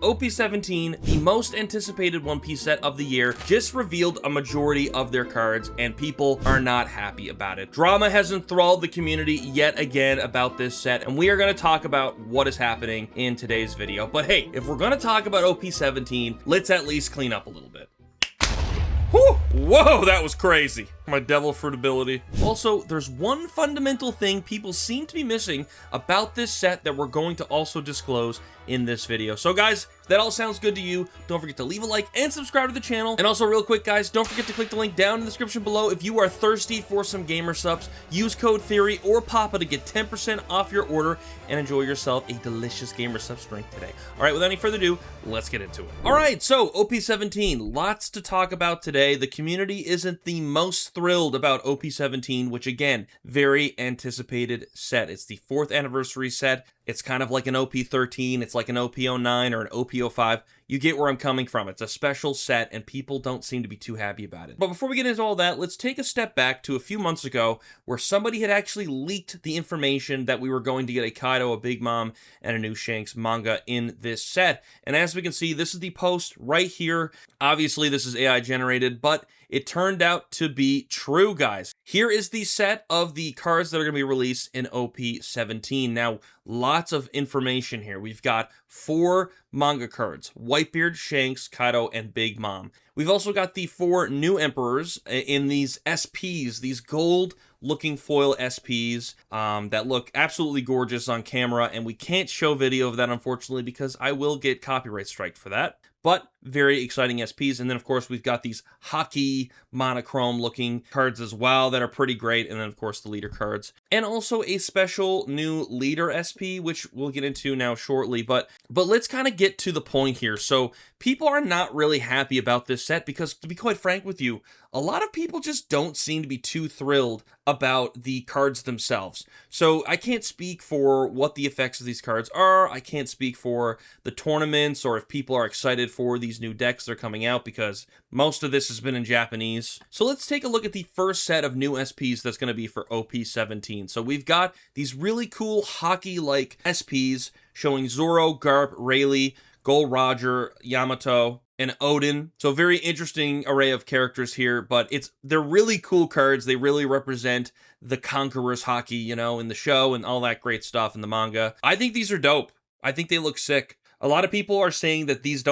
OP17, the most anticipated One Piece set of the year, just revealed a majority of their cards, and people are not happy about it. Drama has enthralled the community yet again about this set, and we are going to talk about what is happening in today's video. But hey, if we're going to talk about OP17, let's at least clean up a little bit. Whew! Whoa, that was crazy. My devil fruit ability. Also, there's one fundamental thing people seem to be missing about this set that we're going to also disclose in this video. So guys, if that all sounds good to you, don't forget to leave a like and subscribe to the channel. And also real quick guys, don't forget to click the link down in the description below if you are thirsty for some gamer subs. Use code Theory or Papa to get 10% off your order and enjoy yourself a delicious gamer subs drink today. All right, without any further ado, let's get into it. All right, so OP17, lots to talk about today. The community isn't the most thrilled about OP17, which again, very anticipated set. It's the 4th anniversary set. It's kind of like an OP13, it's like an OP09 or an OP05. You get where I'm coming from. It's a special set and people don't seem to be too happy about it. But before we get into all that, let's take a step back to a few months ago where somebody had actually leaked the information that we were going to get a Kaido, a Big Mom, and a new Shanks manga in this set. And as we can see, this is the post right here. Obviously, this is AI generated, but it turned out to be true, guys. Here is the set of the cards that are going to be released in OP17. Now, lots of information here. We've got 4 manga cards: Whitebeard, Shanks, Kaido, and Big Mom. We've also got the 4 new Emperors in these SPs, these gold-looking foil SPs that look absolutely gorgeous on camera, and we can't show video of that, unfortunately, because I will get copyright striked for that. But very exciting SPs. And then, of course, we've got these hockey monochrome looking cards as well that are pretty great. And then, of course, the leader cards. And also a special new leader SP, which we'll get into now shortly. But let's kind of get to the point here. So people are not really happy about this set because, to be quite frank with you, a lot of people just don't seem to be too thrilled about the cards themselves. So I can't speak for what the effects of these cards are. I can't speak for the tournaments or if people are excited for these new decks that are coming out because most of this has been in Japanese. So let's take a look at the first set of new SPs that's going to be for OP17. So we've got these really cool hockey-like SPs showing Zoro, Garp, Rayleigh, Gold Roger, Yamato, and Odin. So very interesting array of characters here, but they're really cool cards. They really represent the Conqueror's hockey, you know, in the show and all that great stuff in the manga. I think these are dope. I think they look sick. A lot of people are saying that these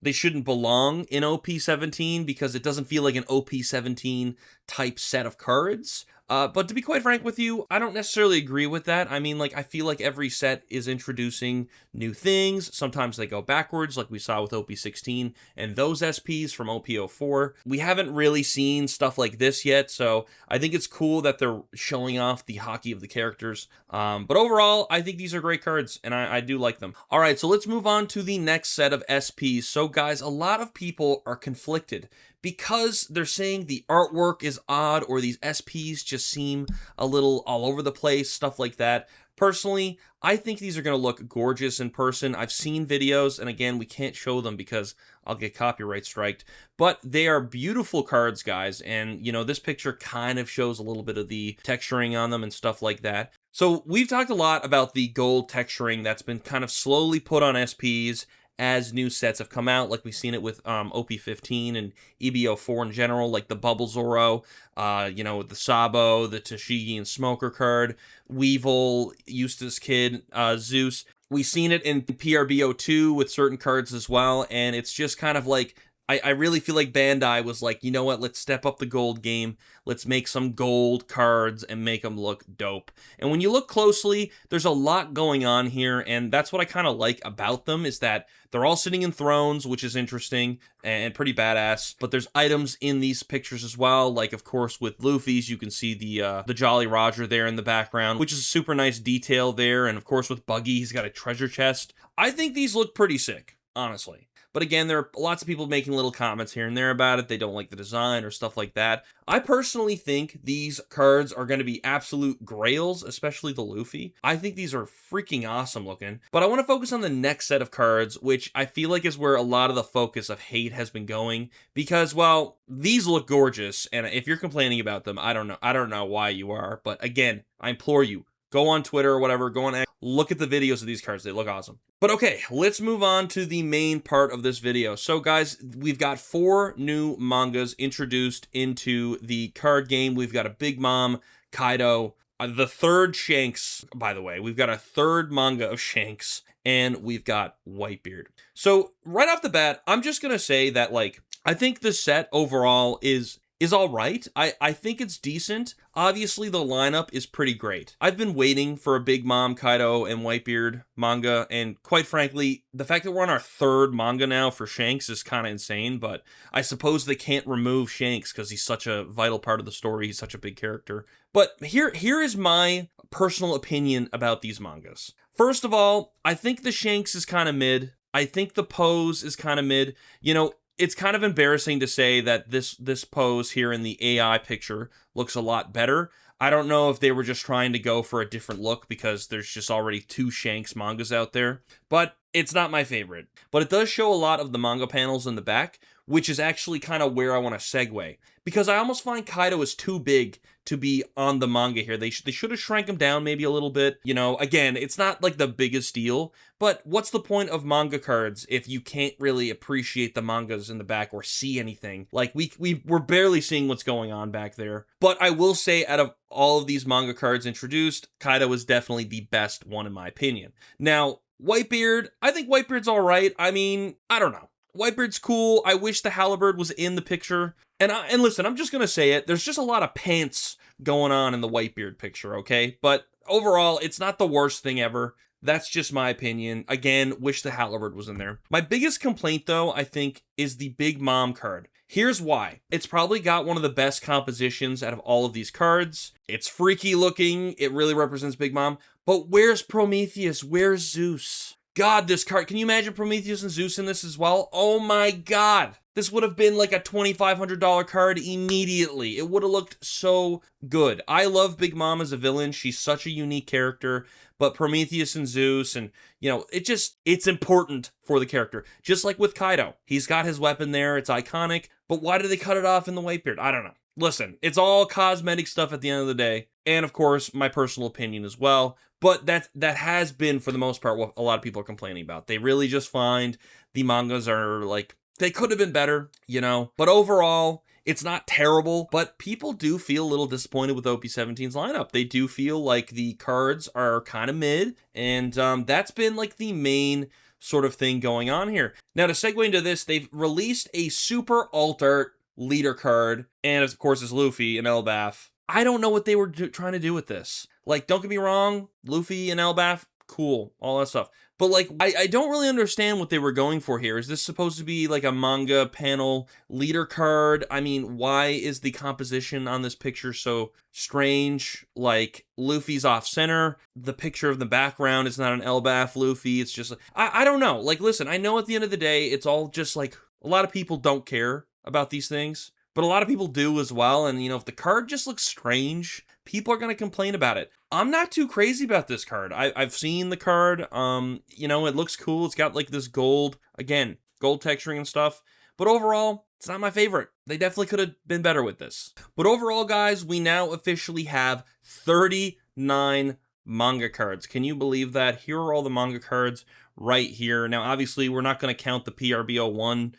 they shouldn't belong in OP17 because it doesn't feel like an OP17 type set of cards. But to be quite frank with you, I don't necessarily agree with that. I mean, like, I feel like every set is introducing new things. Sometimes they go backwards, like we saw with OP16 and those SPs from OP04. We haven't really seen stuff like this yet, so I think it's cool that they're showing off the hockey of the characters. But overall, I think these are great cards, and I do like them. All right, so let's move on to the next set of SPs. So, guys, a lot of people are conflicted because they're saying the artwork is odd or these SPs just seem a little all over the place, stuff like that. Personally, I think these are going to look gorgeous in person. I've seen videos, and again, we can't show them because I'll get copyright striked, but they are beautiful cards, guys, and, you know, this picture kind of shows a little bit of the texturing on them and stuff like that. So we've talked a lot about the gold texturing that's been kind of slowly put on SPs as new sets have come out, like we've seen it with OP15 and EBO4 in general, like the Bubble Zoro, you know, with the Sabo, the Tashigi and Smoker card, Weevil, Eustace Kid, Zeus. We've seen it in PRBO2 with certain cards as well, and it's just kind of like, I really feel like Bandai was like, you know what, let's step up the gold game. Let's make some gold cards and make them look dope. And when you look closely, there's a lot going on here, and that's what I kind of like about them, is that they're all sitting in thrones, which is interesting and pretty badass. But there's items in these pictures as well, like, of course, with Luffy's, you can see the Jolly Roger there in the background, which is a super nice detail there. And, of course, with Buggy, he's got a treasure chest. I think these look pretty sick, honestly. But again, there are lots of people making little comments here and there about it. They don't like the design or stuff like that. I personally think these cards are going to be absolute grails, especially the Luffy. I think these are freaking awesome looking. But I want to focus on the next set of cards, which I feel like is where a lot of the focus of hate has been going. Because, well, these look gorgeous, and if you're complaining about them, I don't know why you are. But again, I implore you, Go on Twitter or whatever, go on X, look at the videos of these cards. They look awesome. But okay, let's move on to the main part of this video. So guys, we've got 4 new mangas introduced into the card game. We've got a Big Mom, Kaido, the 3rd Shanks, by the way. We've got a 3rd manga of Shanks, and we've got Whitebeard. So right off the bat, I'm just gonna say that, like, I think the set overall is all right. I think it's decent. Obviously, the lineup is pretty great. I've been waiting for a Big Mom, Kaido, and Whitebeard manga, and quite frankly, the fact that we're on our 3rd manga now for Shanks is kind of insane, but I suppose they can't remove Shanks because he's such a vital part of the story. He's such a big character. But here is my personal opinion about these mangas. First of all, I think the Shanks is kind of mid. I think the pose is kind of mid. You know, it's kind of embarrassing to say that this pose here in the AI picture looks a lot better. I don't know if they were just trying to go for a different look because there's just already 2 Shanks mangas out there, but it's not my favorite. But it does show a lot of the manga panels in the back, which is actually kind of where I want to segue, because I almost find Kaido is too big to be on the manga here. They should have shrank him down maybe a little bit. You know, again, it's not like the biggest deal, but what's the point of manga cards if you can't really appreciate the mangas in the back or see anything? Like, we're barely seeing what's going on back there. But I will say, out of all of these manga cards introduced, Kaido is definitely the best one in my opinion. Now, Whitebeard, I think Whitebeard's all right. I mean, I don't know. Whitebeard's cool. I wish the Halberd was in the picture. And listen, I'm just going to say it. There's just a lot of pants going on in the Whitebeard picture, okay? But overall, it's not the worst thing ever. That's just my opinion. Again, wish the Halberd was in there. My biggest complaint, though, I think, is the Big Mom card. Here's why. It's probably got one of the best compositions out of all of these cards. It's freaky looking. It really represents Big Mom. But where's Prometheus? Where's Zeus? God, this card, can you imagine Prometheus and Zeus in this as well? Oh my God. This would have been like a $2,500 card immediately. It would have looked so good. I love Big Mom as a villain. She's such a unique character. But Prometheus and Zeus, and, you know, it's important for the character. Just like with Kaido. He's got his weapon there. It's iconic. But why did they cut it off in the Whitebeard? I don't know. Listen, it's all cosmetic stuff at the end of the day. And of course, my personal opinion as well. But that has been, for the most part, what a lot of people are complaining about. They really just find the mangas are like, they could have been better, you know. But overall, it's not terrible. But people do feel a little disappointed with OP17's lineup. They do feel like the cards are kind of mid. And that's been like the main sort of thing going on here. Now, to segue into this, they've released a super alt art leader card. And of course, it's Luffy and Elbaf. I don't know what they were trying to do with this. Like, don't get me wrong, Luffy and Elbaf, cool, all that stuff. But, like, I don't really understand what they were going for here. Is this supposed to be, like, a manga panel leader card? I mean, why is the composition on this picture so strange? Like, Luffy's off-center. The picture of the background is not an Elbaf Luffy. It's just, I don't know. Like, listen, I know at the end of the day, it's all just, like, a lot of people don't care about these things. But a lot of people do as well, and, you know, if the card just looks strange, people are going to complain about it. I'm not too crazy about this card. I've seen the card, you know, it looks cool. It's got, like, this gold, again, gold texturing and stuff. But overall, it's not my favorite. They definitely could have been better with this. But overall, guys, we now officially have 39 manga cards. Can you believe that? Here are all the manga cards right here. Now, obviously, we're not going to count the PRBO1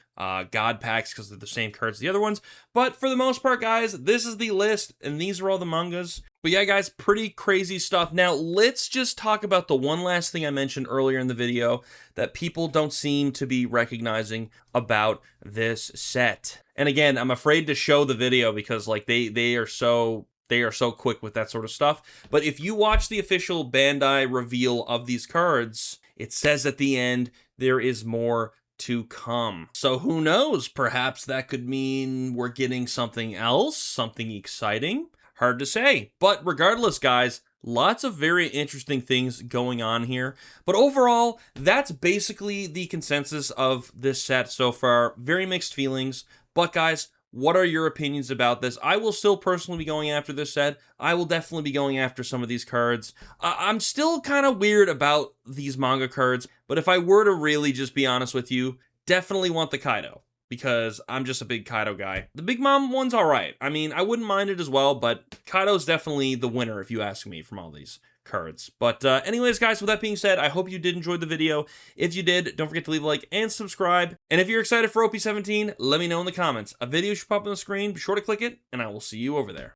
God packs because they're the same cards as the other ones. But for the most part, guys, this is the list, and these are all the mangas. But yeah, guys, pretty crazy stuff. Now, let's just talk about the one last thing I mentioned earlier in the video that people don't seem to be recognizing about this set. And again, I'm afraid to show the video because, like, they are so quick with that sort of stuff. But if you watch the official Bandai reveal of these cards, it says at the end, there is more to come. So who knows? Perhaps that could mean we're getting something else, something exciting. Hard to say. But regardless, guys, lots of very interesting things going on here. But overall, that's basically the consensus of this set so far. Very mixed feelings. But guys, what are your opinions about this? I will still personally be going after this set. I will definitely be going after some of these cards. I'm still kind of weird about these manga cards, but if I were to really just be honest with you, definitely want the Kaido, because I'm just a big Kaido guy. The Big Mom one's alright. I mean, I wouldn't mind it as well, but Kaido's definitely the winner if you ask me from all these cards. But anyways, guys, with that being said, I hope you did enjoy the video. If you did, don't forget to leave a like and subscribe. And if you're excited for OP17, let me know in the comments. A video should pop on the screen. Be sure to click it, and I will see you over there.